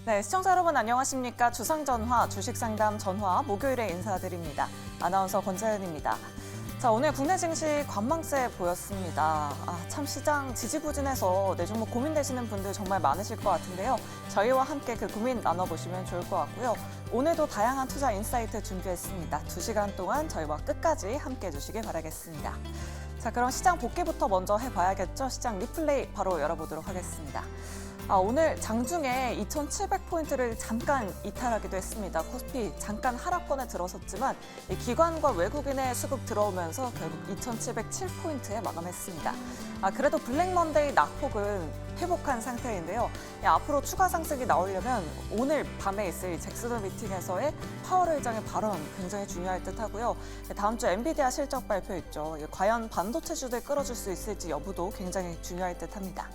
네, 시청자 여러분 안녕하십니까? 주상전화, 주식상담 전화 목요일에 인사드립니다. 아나운서 권자연입니다. 자, 오늘 국내 증시 관망세 보였습니다. 참 시장 지지부진해서 내 종목 고민되시는 분들 정말 많으실 것 같은데요. 저희와 함께 그 고민 나눠보시면 좋을 것 같고요. 오늘도 다양한 투자 인사이트 준비했습니다. 2시간 동안 저희와 끝까지 함께 해주시길 바라겠습니다. 자, 그럼 시장 복귀부터 먼저 해봐야겠죠? 시장 리플레이 바로 열어보도록 하겠습니다. 오늘 장중에 2,700포인트를 잠깐 이탈하기도 했습니다. 코스피 잠깐 하락권에 들어섰지만 기관과 외국인의 수급 들어오면서 결국 2,707포인트에 마감했습니다. 그래도 블랙 먼데이 낙폭은 회복한 상태인데요. 앞으로 추가 상승이 나오려면 오늘 밤에 있을 잭슨홀 미팅에서의 파월 의장의 발언 굉장히 중요할 듯 하고요. 다음 주 엔비디아 실적 발표 있죠. 과연 반도체주들 끌어줄 수 있을지 여부도 굉장히 중요할 듯 합니다.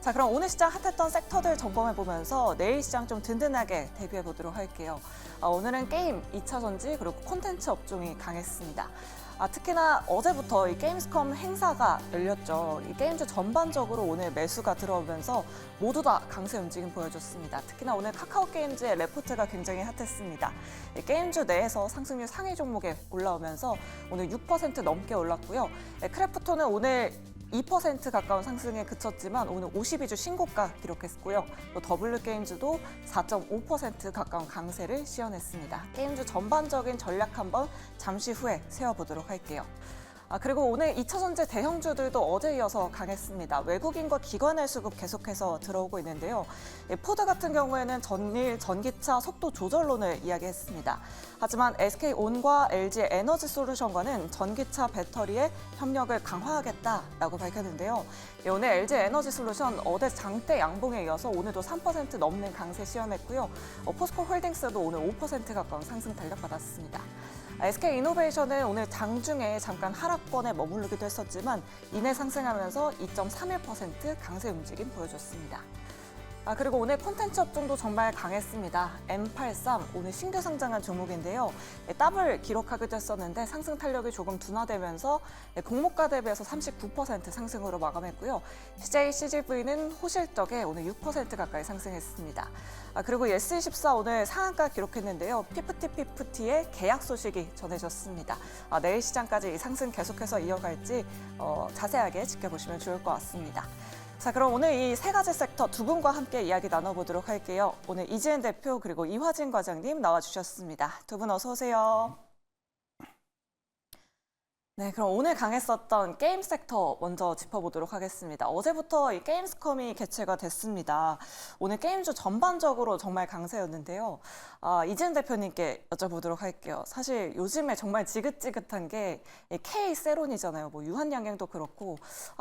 자, 그럼 오늘 시장 핫했던 섹터들 점검해보면서 내일 시장 좀 든든하게 대비해보도록 할게요. 오늘은 게임, 2차 전지, 그리고 콘텐츠 업종이 강했습니다. 특히나 어제부터 이 게임스컴 행사가 열렸죠. 이 게임주 전반적으로 오늘 매수가 들어오면서 모두 다 강세 움직임 보여줬습니다. 특히나 오늘 카카오게임즈의 레포트가 굉장히 핫했습니다. 이 게임주 내에서 상승률 상위 종목에 올라오면서 오늘 6% 넘게 올랐고요. 크래프톤은 오늘 2% 가까운 상승에 그쳤지만 오늘 52주 신고가 기록했고요. 또 W게임즈도 4.5% 가까운 강세를 시현했습니다. 게임주 전반적인 전략 한번 잠시 후에 세워보도록 할게요. 그리고 오늘 2차 전지 대형주들도 어제 이어서 강했습니다. 외국인과 기관의 수급 계속해서 들어오고 있는데요. 포드 같은 경우에는 전일 전기차 속도 조절론을 이야기했습니다. 하지만 SK온과 LG 에너지솔루션과는 전기차 배터리의 협력을 강화하겠다라고 밝혔는데요. 오늘 LG 에너지솔루션 어제 장대 양봉에 이어서 오늘도 3% 넘는 강세 시현했고요. 포스코홀딩스도 오늘 5% 가까운 상승 달력받았습니다. SK이노베이션은 오늘 장중에 잠깐 하락권에 머무르기도 했었지만 이내 상승하면서 2.31% 강세 움직임 보여줬습니다. 그리고 오늘 콘텐츠 업종도 정말 강했습니다. M83 오늘 신규 상장한 종목인데요. 더블 기록하기도 했었는데 상승 탄력이 조금 둔화되면서 공모가 대비해서 39% 상승으로 마감했고요. CJCGV는 호실적에 오늘 6% 가까이 상승했습니다. 그리고 예스24 오늘 상한가 기록했는데요. 피프티의 계약 소식이 전해졌습니다. 내일 시장까지 이 상승 계속해서 이어갈지 자세하게 지켜보시면 좋을 것 같습니다. 자, 그럼 오늘 이 세 가지 섹터 두 분과 함께 이야기 나눠보도록 할게요. 오늘 이지은 대표 그리고 이화진 과장님 나와주셨습니다. 두 분 어서 오세요. 네, 그럼 오늘 강했었던 게임 섹터 먼저 짚어보도록 하겠습니다. 어제부터 이 게임스컴이 개최가 됐습니다. 오늘 게임주 전반적으로 정말 강세였는데요. 이지은 대표님께 여쭤보도록 할게요. 사실 요즘에 정말 지긋지긋한 게 K세론이잖아요. 뭐 유한양행도 그렇고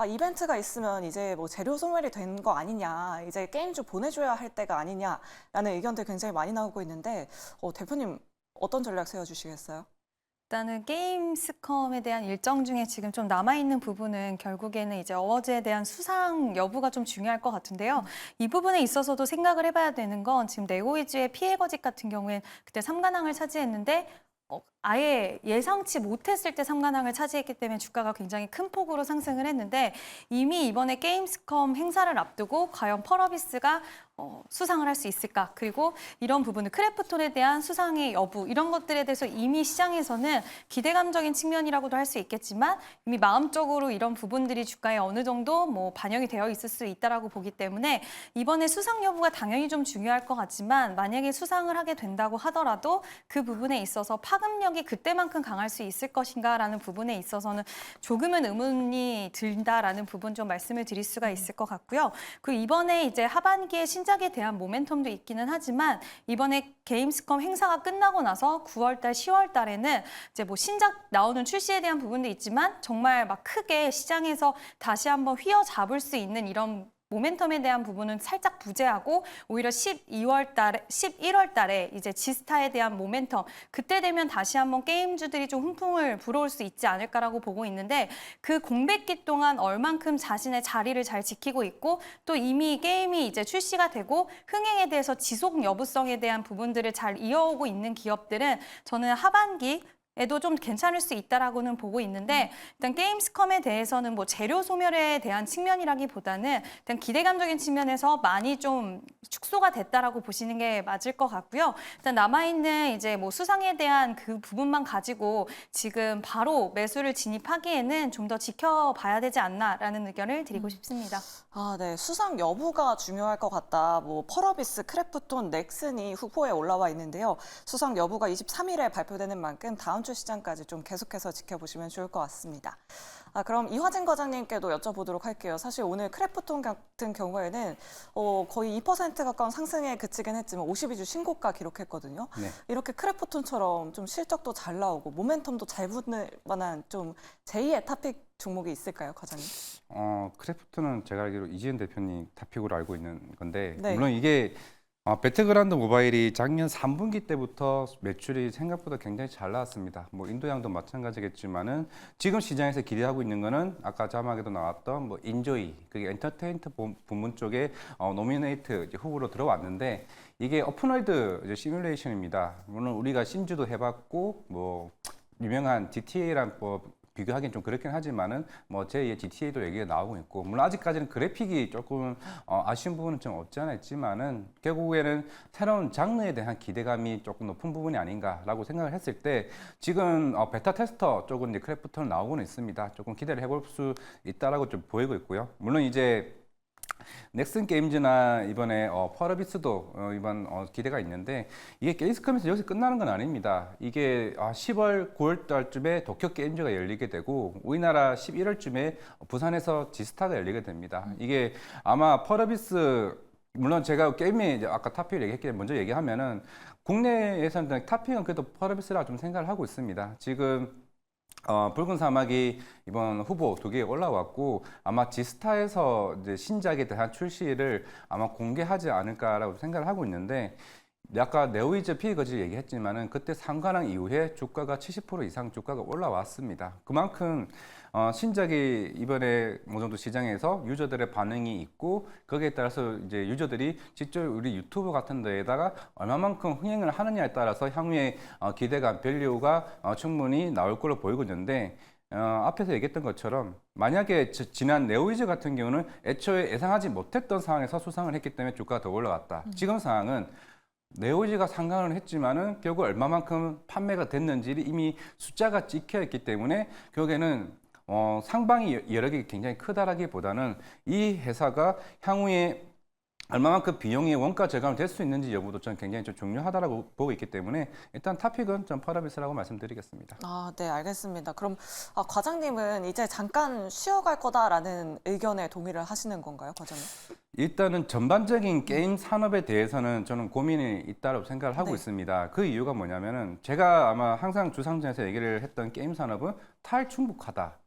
이벤트가 있으면 이제 뭐 재료 소멸이 된 거 아니냐, 이제 게임주 보내줘야 할 때가 아니냐라는 의견들 굉장히 많이 나오고 있는데 대표님 어떤 전략 세워주시겠어요? 일단은 게임스컴에 대한 일정 중에 지금 좀 남아있는 부분은 결국에는 이제 어워즈에 대한 수상 여부가 좀 중요할 것 같은데요. 이 부분에 있어서도 생각을 해봐야 되는 건 지금 네고이즈의 피해 거짓 같은 경우엔 그때 3관왕을 차지했는데 아예 예상치 못했을 때 3관왕을 차지했기 때문에 주가가 굉장히 큰 폭으로 상승을 했는데 이미 이번에 게임스컴 행사를 앞두고 과연 펄어비스가 수상을 할 수 있을까? 그리고 이런 부분을 크래프톤에 대한 수상의 여부 이런 것들에 대해서 이미 시장에서는 기대감적인 측면이라고도 할 수 있겠지만 이미 마음적으로 이런 부분들이 주가에 어느 정도 뭐 반영이 되어 있을 수 있다라고 보기 때문에 이번에 수상 여부가 당연히 좀 중요할 것 같지만 만약에 수상을 하게 된다고 하더라도 그 부분에 있어서 파급력이 그때만큼 강할 수 있을 것인가라는 부분에 있어서는 조금은 의문이 든다라는 부분 좀 말씀을 드릴 수가 있을 것 같고요. 그리고 이번에 이제 하반기에 신작에 대한 모멘텀도 있기는 하지만 이번에 게임스컴 행사가 끝나고 나서 9월달, 10월달에는 이제 뭐 신작 나오는 출시에 대한 부분도 있지만 정말 막 크게 시장에서 다시 한번 휘어잡을 수 있는 이런 모멘텀에 대한 부분은 살짝 부재하고 오히려 11월 달에 이제 지스타에 대한 모멘텀 그때 되면 다시 한번 게임주들이 좀 훈풍을 불어올 수 있지 않을까라고 보고 있는데 그 공백기 동안 얼만큼 자신의 자리를 잘 지키고 있고 또 이미 게임이 이제 출시가 되고 흥행에 대해서 지속 여부성에 대한 부분들을 잘 이어오고 있는 기업들은 저는 하반기 에도 좀 괜찮을 수 있다라고는 보고 있는데 일단 게임스컴에 대해서는 뭐 재료 소멸에 대한 측면이라기보다는 일단 기대감적인 측면에서 많이 좀 축소가 됐다라고 보시는 게 맞을 것 같고요. 일단 남아있는 이제 뭐 수상에 대한 그 부분만 가지고 지금 바로 매수를 진입하기에는 좀 더 지켜봐야 되지 않나라는 의견을 드리고 싶습니다. 아, 네. 수상 여부가 중요할 것 같다. 뭐 펄어비스, 크래프톤, 넥슨이 후보에 올라와 있는데요. 수상 여부가 23일에 발표되는 만큼 다음 주 시장까지 좀 계속해서 지켜보시면 좋을 것 같습니다. 아, 그럼 이화진 과장님께도 여쭤보도록 할게요. 사실 오늘 크래프톤 같은 경우에는 거의 2% 가까운 상승에 그치긴 했지만 52주 신고가 기록했거든요. 네. 이렇게 크래프톤처럼 좀 실적도 잘 나오고 모멘텀도 잘 붙는 만한 좀 제2의 탑픽 종목이 있을까요, 과장님? 크래프트는 제가 알기로 이지은 대표님 탑픽으로 알고 있는 건데 네. 물론 이게 배틀그라운드 모바일이 작년 3분기 때부터 매출이 생각보다 굉장히 잘 나왔습니다. 뭐 인도양도 마찬가지겠지만은 지금 시장에서 기대하고 있는 거는 아까 자막에도 나왔던 뭐 인조이 그게 엔터테인먼트 부문 쪽에 노미네이트 이제 후보로 들어왔는데 이게 오픈월드 이제 시뮬레이션입니다. 물론 우리가 신주도 해봤고 뭐 유명한 GTA랑 뭐 비교하기는 좀 그렇긴 하지만은 뭐 제2의 GTA도 얘기가 나오고 있고 물론 아직까지는 그래픽이 조금 아쉬운 부분은 좀 없지 않아 있지만은 결국에는 새로운 장르에 대한 기대감이 조금 높은 부분이 아닌가라고 생각을 했을 때 지금 베타 테스터 쪽은 이제 크래프톤 나오고는 있습니다. 조금 기대를 해볼 수 있다라고 좀 보이고 있고요. 물론 이제 넥슨 게임즈나 이번에 펄어비스도 이번 기대가 있는데 이게 게임스컴에서 여기서 끝나는 건 아닙니다. 이게 10월, 9월 달쯤에 도쿄 게임즈가 열리게 되고 우리나라 11월쯤에 부산에서 지스타가 열리게 됩니다. 이게 아마 펄어비스 물론 제가 게임에 이제 아까 탑픽을 얘기했기 때문에 먼저 얘기하면은 국내에서는 탑픽은 그래도 펄어비스라고 좀 생각을 하고 있습니다. 지금 붉은 사막이 이번 후보 2개에 올라왔고 아마 지스타에서 이제 신작에 대한 출시를 아마 공개하지 않을까라고 생각을 하고 있는데 아까 네오이즈 피거지 얘기했지만은 그때 상관왕 이후에 주가가 70% 이상 주가가 올라왔습니다. 그만큼 신작이 이번에 어느 정도 시장에서 유저들의 반응이 있고 거기에 따라서 이제 유저들이 직접 우리 유튜브 같은 데에다가 얼마만큼 흥행을 하느냐에 따라서 향후에 기대감, 밸류가 충분히 나올 걸로 보이고 있는데 앞에서 얘기했던 것처럼 만약에 지난 네오이즈 같은 경우는 애초에 예상하지 못했던 상황에서 수상을 했기 때문에 주가가 더 올라갔다. 지금 상황은 네오지가 상관을 했지만은 결국 얼마만큼 판매가 됐는지 이미 숫자가 찍혀 있기 때문에 결국에는 상방이 여력이 굉장히 크다라기보다는 이 회사가 향후에 얼마만큼 비용의 원가 절감이 될 수 있는지 여부도 저는 굉장히 좀 중요하다라고 보고 있기 때문에 일단 탑픽은 좀 펄어비스라고 말씀드리겠습니다. 아, 네, 알겠습니다. 그럼 과장님은 이제 잠깐 쉬어갈 거다라는 의견에 동의를 하시는 건가요, 과장님? 일단은 전반적인 게임 산업에 대해서는 저는 고민이 있다고 생각을 하고 네. 있습니다. 그 이유가 뭐냐면은 제가 아마 항상 주상전에서 얘기를 했던 게임 산업은 탈중국화다.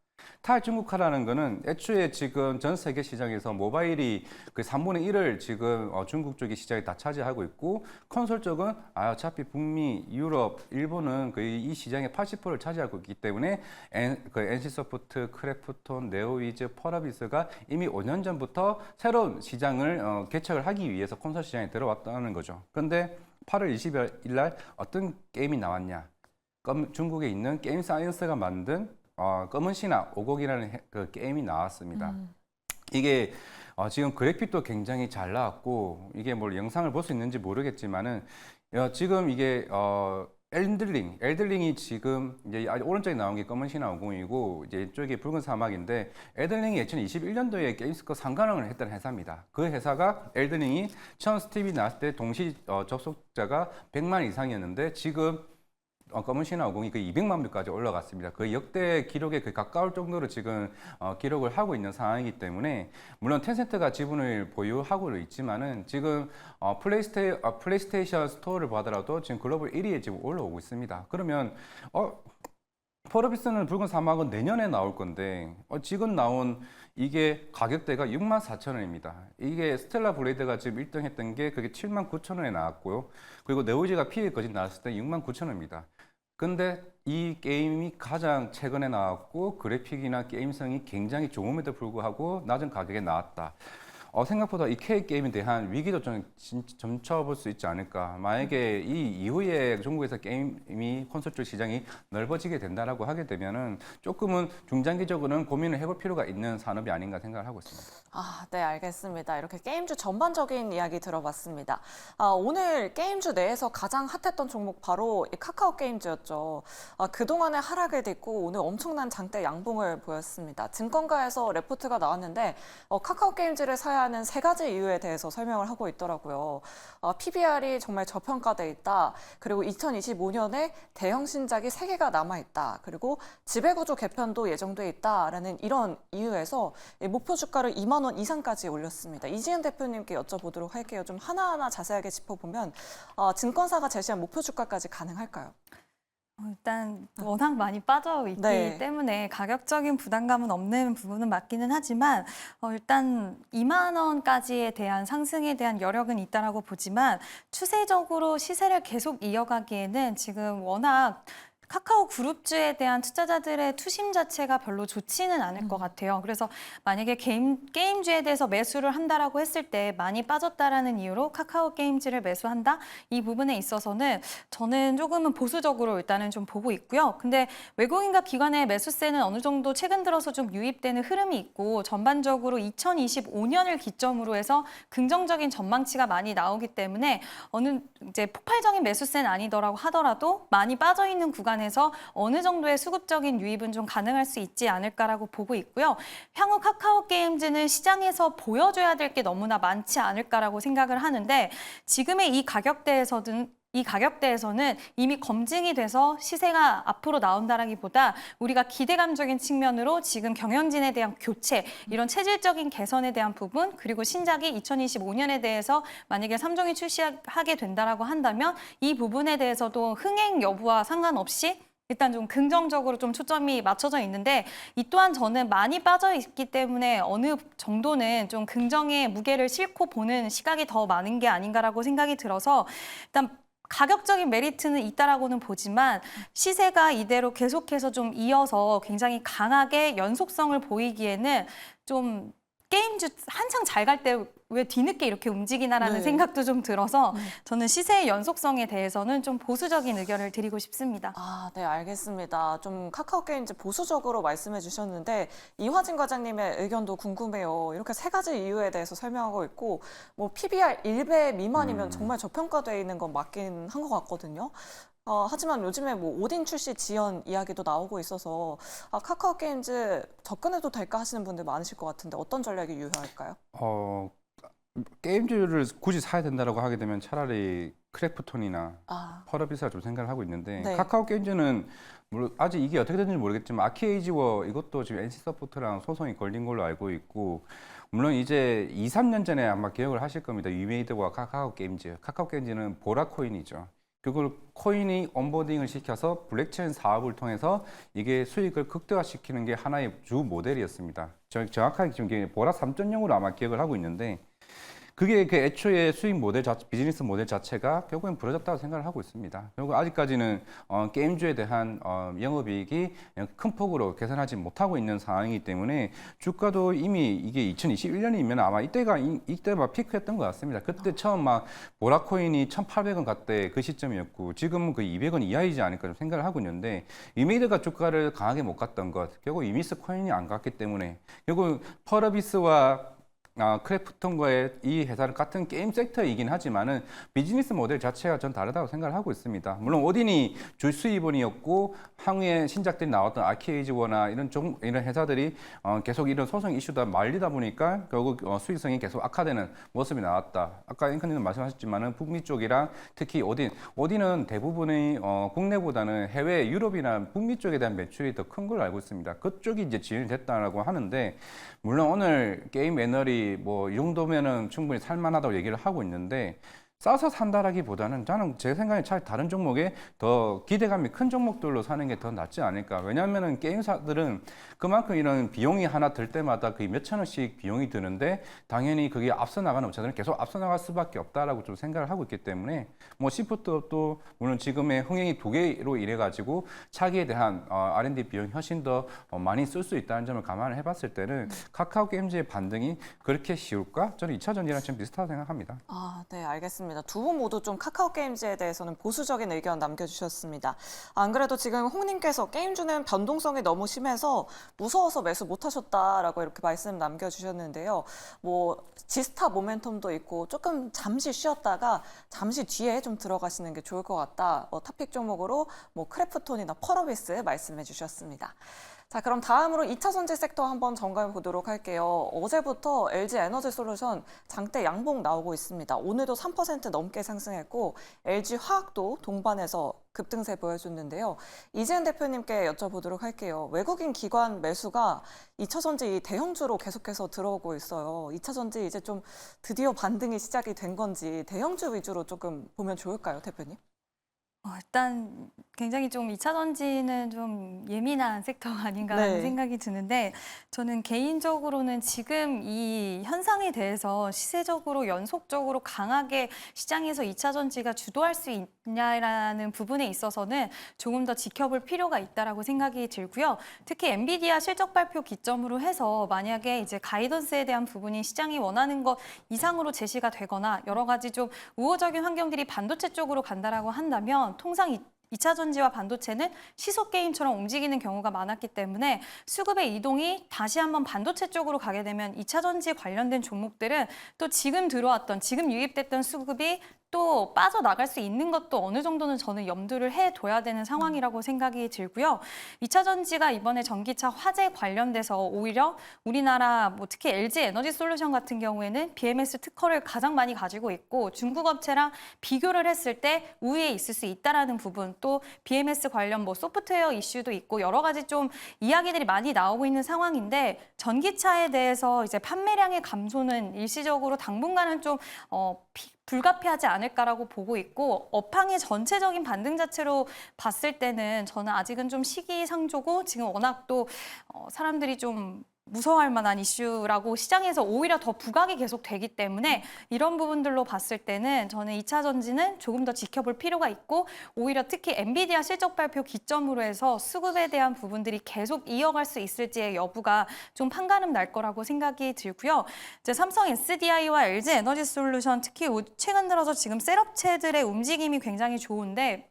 탈중국화라는 거는 애초에 지금 전 세계 시장에서 모바일이 그 3분의 1을 지금 중국 쪽의 시장이 다 차지하고 있고 콘솔 쪽은 어차피 북미, 유럽, 일본은 거의 이 시장의 80%를 차지하고 있기 때문에 NC소프트, 크래프톤, 네오위즈, 펄어비스가 이미 5년 전부터 새로운 시장을 개척을 하기 위해서 콘솔 시장에 들어왔다는 거죠. 그런데 8월 20일 날 어떤 게임이 나왔냐? 중국에 있는 게임 사이언스가 만든 검은 신화 5곡이라는 그 게임이 나왔습니다. 이게 지금 그래픽도 굉장히 잘 나왔고 이게 뭘 영상을 볼 수 있는지 모르겠지만은 지금 이게 엘들링이 지금 이제 오른쪽에 나온 게 검은 신화 50이고 이제 이쪽이 붉은 사막인데 엘들링이 2021년도에 게임스컵 상관왕을 했던 회사입니다. 그 회사가 엘들링이 처음 스팀이 나왔을 때 동시 접속자가 100만 이상이었는데 지금 검은 신화 50이 거의 200만 뷰까지 올라갔습니다. 거의 역대 기록에 거의 가까울 정도로 지금 기록을 하고 있는 상황이기 때문에 물론 텐센트가 지분을 보유하고 있지만은 지금 플레이스테이션 스토어를 보더라도 지금 글로벌 1위에 지금 올라오고 있습니다. 그러면 펄어비스는 붉은 사막은 내년에 나올 건데 지금 나온 이게 가격대가 64,000원입니다. 이게 스텔라 블레이드가 지금 1등 했던 게 그게 79,000원에 나왔고요. 그리고 네오지가 피해 거짓 나왔을 때 69,000원입니다. 근데 이 게임이 가장 최근에 나왔고 그래픽이나 게임성이 굉장히 좋음에도 불구하고 낮은 가격에 나왔다. 생각보다 이 K 게임에 대한 위기도 좀 점쳐볼 수 있지 않을까. 만약에 이 이후에 중국에서 게임이 콘솔 쪽 시장이 넓어지게 된다라고 하게 되면은 조금은 중장기적으로는 고민을 해볼 필요가 있는 산업이 아닌가 생각을 하고 있습니다. 아, 네, 알겠습니다. 이렇게 게임주 전반적인 이야기 들어봤습니다. 오늘 게임주 내에서 가장 핫했던 종목 바로 이 카카오 게임즈였죠. 그동안의 하락을 딛고 오늘 엄청난 장대 양봉을 보였습니다. 증권가에서 레포트가 나왔는데 카카오 게임즈를 사야 하는 세 가지 이유에 대해서 설명을 하고 있더라고요. PBR이 정말 저평가돼 있다. 그리고 2025년에 대형 신작이 3개가 남아있다. 그리고 지배구조 개편도 예정돼 있다라는 이런 이유에서 목표 주가를 2만 원 이상까지 올렸습니다. 이지은 대표님께 여쭤보도록 할게요. 좀 하나하나 자세하게 짚어보면 증권사가 제시한 목표 주가까지 가능할까요? 일단 워낙 많이 빠져 있기 네. 때문에 가격적인 부담감은 없는 부분은 맞기는 하지만 일단 2만 원까지에 대한 상승에 대한 여력은 있다라고 보지만 추세적으로 시세를 계속 이어가기에는 지금 워낙 카카오 그룹주에 대한 투자자들의 투심 자체가 별로 좋지는 않을 것 같아요. 그래서 만약에 게임주에 대해서 매수를 한다라고 했을 때 많이 빠졌다라는 이유로 카카오 게임즈를 매수한다? 이 부분에 있어서는 저는 조금은 보수적으로 일단은 좀 보고 있고요. 근데 외국인과 기관의 매수세는 어느 정도 최근 들어서 좀 유입되는 흐름이 있고 전반적으로 2025년을 기점으로 해서 긍정적인 전망치가 많이 나오기 때문에 어느 이제 폭발적인 매수세는 아니더라고 하더라도 많이 빠져 있는 구간에서 어느 정도의 수급적인 유입은 좀 가능할 수 있지 않을까라고 보고 있고요. 향후 카카오 게임즈는 시장에서 보여줘야 될 게 너무나 많지 않을까라고 생각을 하는데 지금의 이 가격대에서는 이미 검증이 돼서 시세가 앞으로 나온다라기보다 우리가 기대감적인 측면으로 지금 경영진에 대한 교체, 이런 체질적인 개선에 대한 부분, 그리고 신작이 2025년에 대해서 만약에 3종이 출시하게 된다라고 한다면 이 부분에 대해서도 흥행 여부와 상관없이 일단 좀 긍정적으로 좀 초점이 맞춰져 있는데 이 또한 저는 많이 빠져 있기 때문에 어느 정도는 좀 긍정의 무게를 싣고 보는 시각이 더 많은 게 아닌가라고 생각이 들어서 일단 가격적인 메리트는 있다라고는 보지만 시세가 이대로 계속해서 좀 이어서 굉장히 강하게 연속성을 보이기에는 좀 게임주 한창 잘 갈 때 왜 뒤늦게 이렇게 움직이나라는 네. 생각도 좀 들어서 저는 시세의 연속성에 대해서는 좀 보수적인 의견을 드리고 싶습니다. 네, 알겠습니다. 좀 카카오 게임즈 보수적으로 말씀해 주셨는데 이화진 과장님의 의견도 궁금해요. 이렇게 세 가지 이유에 대해서 설명하고 있고 뭐 PBR 1배 미만이면 정말 저평가되어 있는 건 맞긴 한 것 같거든요. 하지만 요즘에 뭐 오딘 출시 지연 이야기도 나오고 있어서 카카오 게임즈 접근해도 될까 하시는 분들 많으실 것 같은데 어떤 전략이 유효할까요? 게임주를 굳이 사야 된다라고 하게 되면 차라리 크래프톤이나 펄어비스가 좀 생각을 하고 있는데 네. 카카오 게임즈는 물론 아직 이게 어떻게 되는지 모르겠지만 아키에이지워 이것도 지금 NC서포트랑 소송이 걸린 걸로 알고 있고 물론 이제 2, 3년 전에 아마 기억을 하실 겁니다. 위메이드와 카카오 게임즈는 보라 코인이죠. 그걸 코인이 온보딩을 시켜서 블랙체인 사업을 통해서 이게 수익을 극대화시키는 게 하나의 주 모델이었습니다. 정확하게 지금 보라 3.0으로 아마 기억을 하고 있는데 그게 그 애초에 수익 모델 비즈니스 모델 자체가 결국엔 부러졌다고 생각을 하고 있습니다. 결국 아직까지는 게임주에 대한 영업이익이 큰 폭으로 개선하지 못하고 있는 상황이기 때문에 주가도 이미 이게 2021년이면 아마 이때 막 피크였던 것 같습니다. 그때 처음 막 보라코인이 1,800원 갔대 그 시점이었고 지금은 그 200원 이하이지 않을까 좀 생각을 하고 있는데 이메이드가 주가를 강하게 못 갔던 것 결국 이미스 코인이 안 갔기 때문에 결국 펄어비스와 크래프톤과의 이 회사는 같은 게임 섹터이긴 하지만은 비즈니스 모델 자체가 전 다르다고 생각을 하고 있습니다. 물론 오딘이 주 수입원이었고 향후에 신작들이 나왔던 아키에이지워나 이런 회사들이 계속 이런 소송 이슈다 말리다 보니까 결국 수익성이 계속 악화되는 모습이 나왔다. 아까 앵커님도 말씀하셨지만은 북미 쪽이랑 특히 오딘은 대부분의 국내보다는 해외 유럽이나 북미 쪽에 대한 매출이 더 큰 걸로 알고 있습니다. 그쪽이 이제 지연이 됐다라고 하는데 물론 오늘 게임 애널이 뭐 이 정도면은 충분히 살만하다고 얘기를 하고 있는데 싸서 산다라기보다는 저는 제 생각에 차라리 다른 종목에 더 기대감이 큰 종목들로 사는 게 더 낫지 않을까. 왜냐하면은 게임사들은 그만큼 이런 비용이 하나 들 때마다 거의 몇천 원씩 비용이 드는데 당연히 그게 앞서 나가는 업체들은 계속 앞서 나갈 수밖에 없다라고 좀 생각을 하고 있기 때문에 뭐 시프트도 물론 지금의 흥행이 두 개로 인해 가지고 차기에 대한 R&D 비용이 훨씬 더 많이 쓸 수 있다는 점을 감안을 해봤을 때는 카카오 게임즈의 반등이 그렇게 쉬울까? 저는 2차 전지랑 좀 비슷하다고 생각합니다. 아, 네, 알겠습니다. 두 분 모두 좀 카카오 게임즈에 대해서는 보수적인 의견 남겨주셨습니다. 안 그래도 지금 홍님께서 게임주는 변동성이 너무 심해서 무서워서 매수 못하셨다라고 이렇게 말씀 남겨주셨는데요. 뭐 지스타 모멘텀도 있고 조금 잠시 쉬었다가 잠시 뒤에 좀 들어가시는 게 좋을 것 같다. 탑픽 종목으로 뭐 크래프톤이나 펄어비스 말씀해 주셨습니다. 자, 그럼 다음으로 2차 전지 섹터 한번 점검해 보도록 할게요. 어제부터 LG 에너지 솔루션 장대 양봉 나오고 있습니다. 오늘도 3% 넘게 상승했고 LG 화학도 동반해서 급등세 보여줬는데요. 이재은 대표님께 여쭤보도록 할게요. 외국인 기관 매수가 2차 전지 대형주로 계속해서 들어오고 있어요. 2차 전지 이제 좀 드디어 반등이 시작이 된 건지 대형주 위주로 조금 보면 좋을까요, 대표님? 일단 굉장히 좀 2차 전지는 좀 예민한 섹터가 아닌가라는 네. 생각이 드는데 저는 개인적으로는 지금 이 현상에 대해서 시세적으로 연속적으로 강하게 시장에서 2차 전지가 주도할 수 있냐라는 부분에 있어서는 조금 더 지켜볼 필요가 있다라고 생각이 들고요. 특히 엔비디아 실적 발표 기점으로 해서 만약에 이제 가이던스에 대한 부분이 시장이 원하는 것 이상으로 제시가 되거나 여러 가지 좀 우호적인 환경들이 반도체 쪽으로 간다라고 한다면 통상 2차 전지와 반도체는 시속 게임처럼 움직이는 경우가 많았기 때문에 수급의 이동이 다시 한번 반도체 쪽으로 가게 되면 2차 전지 관련된 종목들은 또 지금 들어왔던, 지금 유입됐던 수급이 또 빠져나갈 수 있는 것도 어느 정도는 저는 염두를 해둬야 되는 상황이라고 생각이 들고요. 2차 전지가 이번에 전기차 화재 관련돼서 오히려 우리나라 뭐 특히 LG 에너지 솔루션 같은 경우에는 BMS 특허를 가장 많이 가지고 있고 중국 업체랑 비교를 했을 때 우위에 있을 수 있다라는 부분 또 BMS 관련 뭐 소프트웨어 이슈도 있고 여러 가지 좀 이야기들이 많이 나오고 있는 상황인데 전기차에 대해서 이제 판매량의 감소는 일시적으로 당분간은 좀 불가피하지 않을까라고 보고 있고 업황의 전체적인 반등 자체로 봤을 때는 저는 아직은 좀 시기상조고 지금 워낙 또 사람들이 좀 무서워할 만한 이슈라고 시장에서 오히려 더 부각이 계속 되기 때문에 이런 부분들로 봤을 때는 저는 2차 전지는 조금 더 지켜볼 필요가 있고 오히려 특히 엔비디아 실적 발표 기점으로 해서 수급에 대한 부분들이 계속 이어갈 수 있을지의 여부가 좀 판가름 날 거라고 생각이 들고요. 이제 삼성 SDI와 LG 에너지 솔루션 특히 최근 들어서 지금 셀업체들의 움직임이 굉장히 좋은데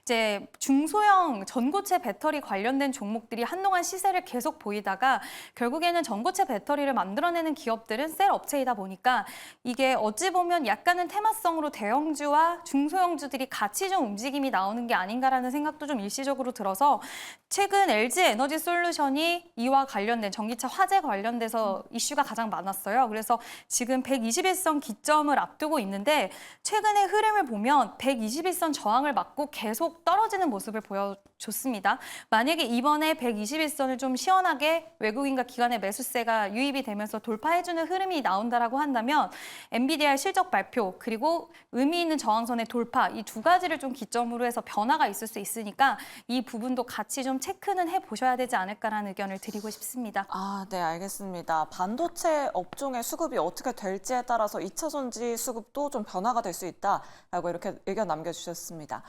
이제 중소형 전고체 배터리 관련된 종목들이 한동안 시세를 계속 보이다가 결국에는 전고체 배터리를 만들어내는 기업들은 셀 업체이다 보니까 이게 어찌 보면 약간은 테마성으로 대형주와 중소형주들이 같이 좀 움직임이 나오는 게 아닌가라는 생각도 좀 일시적으로 들어서 최근 LG 에너지 솔루션이 이와 관련된 전기차 화재 관련돼서 이슈가 가장 많았어요. 그래서 지금 121선 기점을 앞두고 있는데 최근의 흐름을 보면 121선 저항을 맞고 계속 떨어지는 모습을 보여줬습니다. 만약에 이번에 121선을 좀 시원하게 외국인과 기관의 매수세가 유입이 되면서 돌파해주는 흐름이 나온다라고 한다면 엔비디아의 실적 발표 그리고 의미 있는 저항선의 돌파 이 두 가지를 좀 기점으로 해서 변화가 있을 수 있으니까 이 부분도 같이 좀 체크는 해보셔야 되지 않을까라는 의견을 드리고 싶습니다. 아, 네, 알겠습니다. 반도체 업종의 수급이 어떻게 될지에 따라서 2차 전지 수급도 좀 변화가 될 수 있다라고 이렇게 의견 남겨주셨습니다.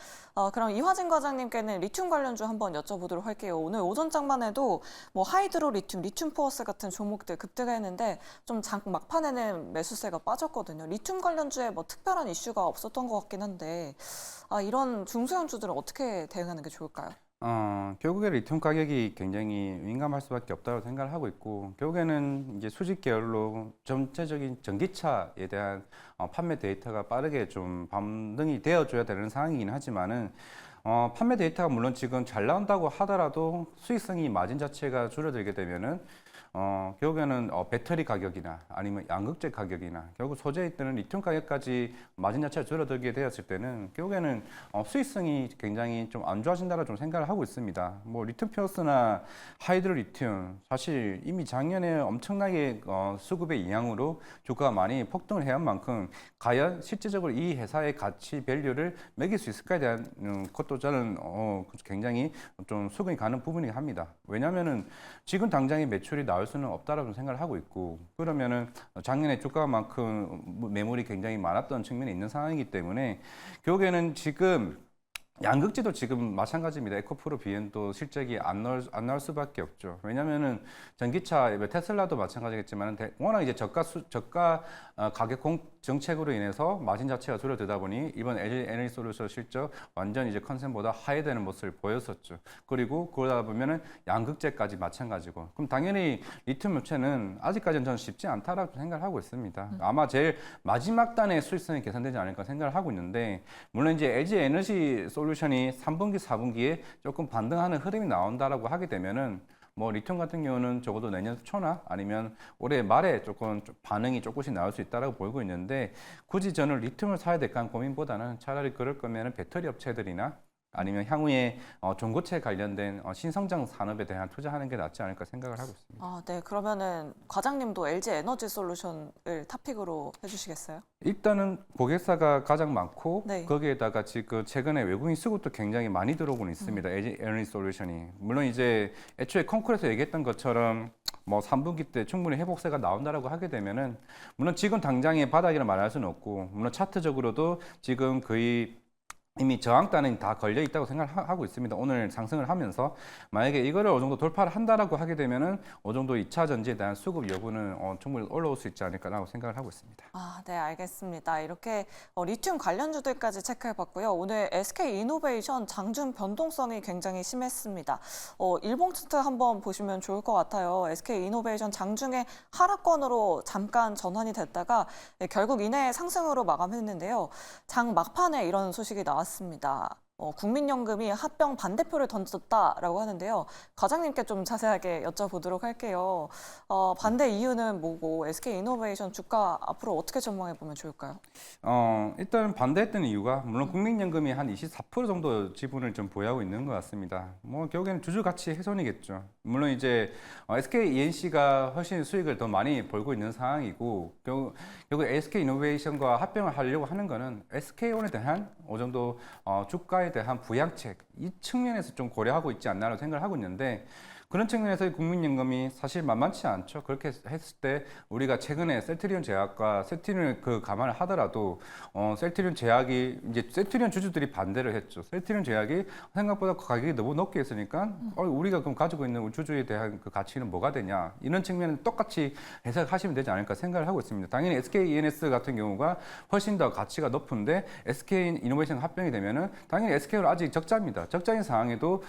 그럼 이화진 과장님께는 리튬 관련주 한번 여쭤보도록 할게요. 오늘 오전장만 해도 뭐 하이드로 리튬, 리튬 포어스 같은 종목들 급등했는데 좀 장 막판에는 매수세가 빠졌거든요. 리튬 관련주에 뭐 특별한 이슈가 없었던 것 같긴 한데 이런 중소형주들은 어떻게 대응하는 게 좋을까요? 결국에 리튬 가격이 굉장히 민감할 수밖에 없다고 생각을 하고 있고 결국에는 이제 수직 계열로 전체적인 전기차에 대한 판매 데이터가 빠르게 좀 반등이 되어줘야 되는 상황이긴 하지만은 판매 데이터가 물론 지금 잘 나온다고 하더라도 수익성이 마진 자체가 줄어들게 되면은 결국에는 배터리 가격이나 아니면 양극재 가격이나 결국 소재에 있는 리튬 가격까지 마진 자체가 줄어들게 되었을 때는 결국에는 수익성이 굉장히 좀 안 좋아진다고 좀 생각을 하고 있습니다. 뭐 리튬 피어스나 하이드로 리튬 사실 이미 작년에 엄청나게 수급의 영향으로 주가가 많이 폭등을 해야 한 만큼 만큼 과연 실질적으로 이 회사의 가치 밸류를 매길 수 있을까에 대한 것도 저는 굉장히 좀 수긍이 가는 부분이긴 합니다. 왜냐하면은 지금 당장의 매출이 나올 수는 없다라고 생각을 하고 있고, 그러면은 작년에 주가만큼 매물이 굉장히 많았던 측면이 있는 상황이기 때문에 결국에는 지금 양극재도 지금 마찬가지입니다. 에코프로 비엔도 실적이 안 나올 수밖에 없죠. 왜냐면은 전기차, 테슬라도 마찬가지겠지만 워낙 이제 저가 가격 정책으로 인해서 마진 자체가 줄어들다 보니 이번 LG 에너지 솔루션 실적 완전 이제 컨센보다 하회되는 모습을 보였었죠. 그리고 그러다 보면은 양극재까지 마찬가지고. 그럼 당연히 리튬 업체는 아직까지는 저는 쉽지 않다라고 생각을 하고 있습니다. 아마 제일 마지막 단의 수익성이 개선되지 않을까 생각을 하고 있는데, 물론 이제 LG 에너지 솔루션이 3분기, 4분기에 조금 반등하는 흐름이 나온다라고 하게 되면은 뭐 리튬 같은 경우는 적어도 내년 초나 아니면 올해 말에 조금 반응이 조금씩 나올 수 있다라고 보이고 있는데, 굳이 저는 리튬을 사야 될까 하는 고민보다는 차라리 그럴 거면은 배터리 업체들이나 아니면 향후에 전고체 관련된 신성장 산업에 대한 투자하는 게 낫지 않을까 생각을 하고 있습니다. 아, 네. 그러면은 과장님도 LG 에너지 솔루션을 탑픽으로 해주시겠어요? 일단은 고객사가 가장 많고, 네. 거기에다가 지금 최근에 외국인 수급도 굉장히 많이 들어오고 있습니다. LG 에너지 솔루션이. 물론 이제 애초에 콩쿨에서 얘기했던 것처럼 뭐 3분기 때 충분히 회복세가 나온다라고 하게 되면은, 물론 지금 당장의 바닥이라 말할 수는 없고, 물론 차트적으로도 지금 거의 이미 저항단은 다 걸려 있다고 생각하고 있습니다. 오늘 상승을 하면서 만약에 이거를 어느 정도 돌파를 한다라고 하게 되면은 어느 정도 2차 전지에 대한 수급 여부는 충분히 올라올 수 있지 않을까라고 생각을 하고 있습니다. 아, 네, 알겠습니다. 이렇게 리튬 관련주들까지 체크해봤고요. 오늘 SK 이노베이션 장중 변동성이 굉장히 심했습니다. 일봉 차트 한번 보시면 좋을 것 같아요. SK 이노베이션 장중에 하락권으로 잠깐 전환이 됐다가 결국 이내 상승으로 마감했는데요. 장 막판에 이런 소식이 나왔습니다. 국민연금이 합병 반대표를 던졌다라고 하는데요. 과장님께 좀 자세하게 여쭤보도록 할게요. 반대 이유는 뭐고 SK 이노베이션 주가 앞으로 어떻게 전망해 보면 좋을까요? 일단 반대했던 이유가, 물론 국민연금이 한 24% 정도 지분을 좀 보유하고 있는 것 같습니다. 뭐 결국에는 주주 가치 훼손이겠죠. 물론 이제 SK E&C가 훨씬 수익을 더 많이 벌고 있는 상황이고, 결국 SK 이노베이션과 합병을 하려고 하는 거는 SK온에 대한 어느 정도 주가에 대한 부양책, 이 측면에서 좀 고려하고 있지 않나라고 생각을 하고 있는데, 그런 측면에서 국민연금이 사실 만만치 않죠. 그렇게 했을 때 우리가 최근에 셀트리온 제약과 셀트리온을 감안을 하더라도 셀트리온 제약이 이제 셀트리온 주주들이 반대를 했죠. 셀트리온 제약이 생각보다 가격이 너무 높게 했으니까 우리가 그럼 가지고 있는 주주에 대한 그 가치는 뭐가 되냐, 이런 측면은 똑같이 해석하시면 되지 않을까 생각을 하고 있습니다. 당연히 SK E&S 같은 경우가 훨씬 더 가치가 높은데 SK 이노베이션 합병이 되면은 당연히 SK는 아직 적자입니다. 적자인 상황에도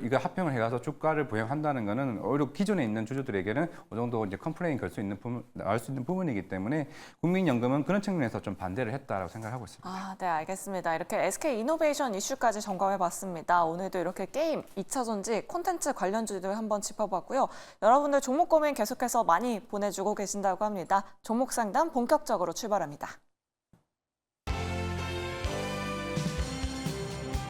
이거 합병을 해가서 주가를 부양한다는 거는 오히려 기존에 있는 주주들에게는 어느 정도 이제 컴플레인 걸 수 있는 나올 수 있는 부분이기 때문에 국민연금은 그런 측면에서 좀 반대를 했다라고 생각하고 있습니다. 아, 네, 알겠습니다. 이렇게 SK 이노베이션 이슈까지 점검해봤습니다. 오늘도 이렇게 게임, 2차 전지, 콘텐츠 관련주들 한번 짚어봤고요. 여러분들 종목 고민 계속해서 많이 보내주고 계신다고 합니다. 종목 상담 본격적으로 출발합니다.